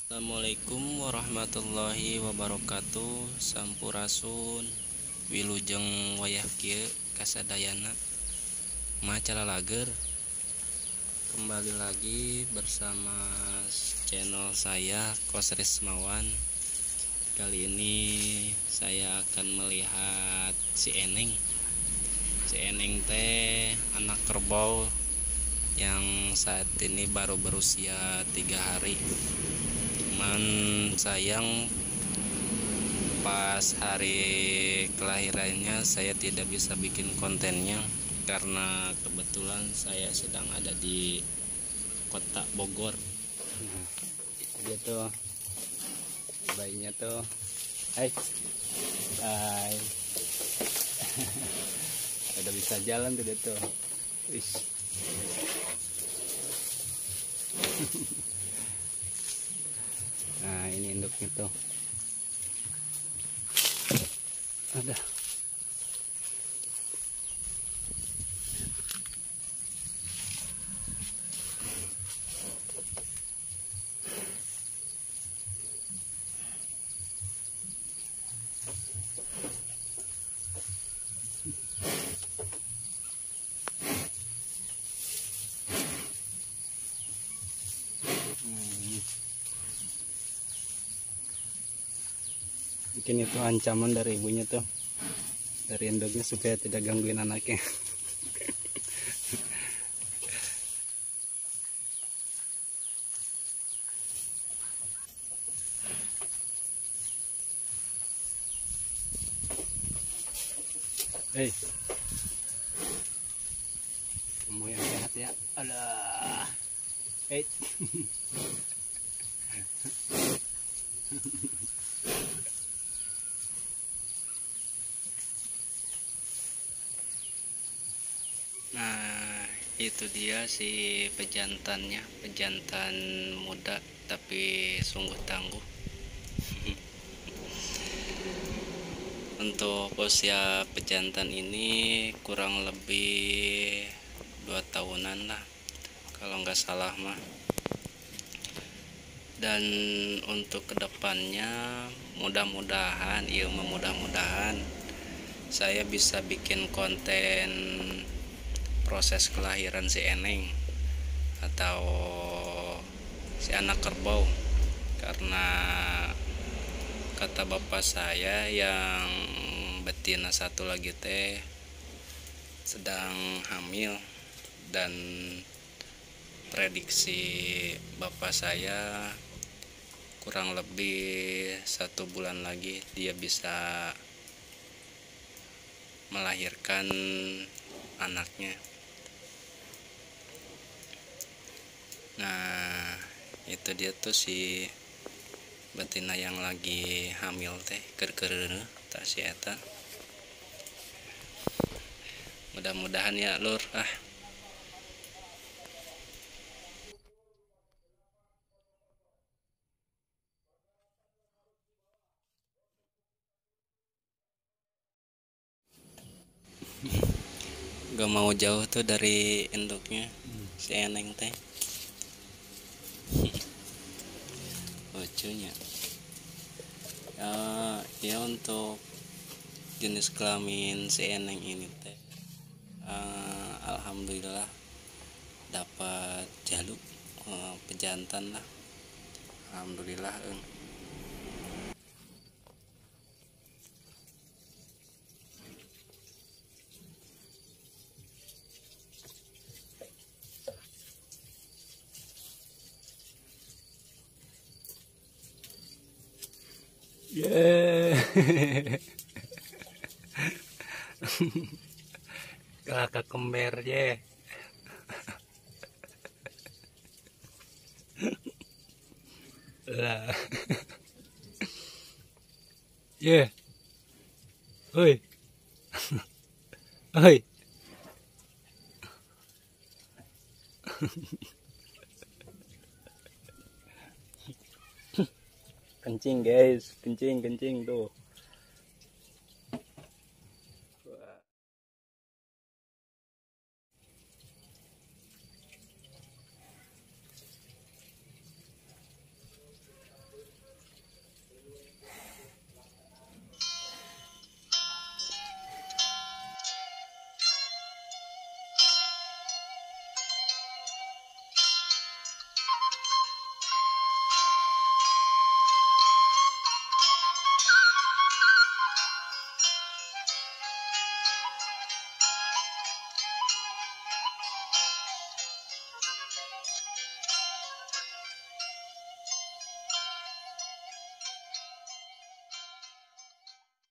Assalamualaikum warahmatullahi wabarakatuh. Sampurasun wilujeng wayah kieu kasadayana macalalager. Kembali lagi bersama channel saya Kos Rismawan. Kali ini saya akan melihat si Eneng. Si Eneng teh anak kerbau yang saat ini baru berusia 3 hari. Cuman sayang pas hari kelahirannya saya tidak bisa bikin kontennya karena kebetulan saya sedang ada di kota Bogor. Dia tuh bayinya tuh, hai, udah bisa jalan tuh dia tuh. Wih. Nah ini induknya tuh, ada. Mungkin itu ancaman dari ibunya tuh, dari induknya supaya tidak gangguin anaknya. Hei, kamu yang sehat ya. Alah, hei. Nah, itu dia si pejantannya, pejantan muda tapi sungguh tangguh. Untuk usia pejantan ini kurang lebih 2 tahunan lah, kalau nggak salah mah. Dan untuk kedepannya mudah-mudahan saya bisa bikin konten proses kelahiran si Eneng atau si anak kerbau, karena kata bapak saya yang betina satu lagi teh sedang hamil, dan prediksi bapak saya kurang lebih 1 bulan lagi dia bisa melahirkan anaknya. Nah itu dia tuh si betina yang lagi hamil teh, ker-ker tak si eta. Mudah-mudahan ya lur, gak mau jauh tuh dari induknya si Eneng teh. Lucunya ya untuk jenis kelamin si Eneng ini teh alhamdulillah dapat jaluk pejantan lah, alhamdulillah. Yeah. Kakak kembar ye. Lah. Ye. Oi. Oi. Kencing guys, kencing tuh.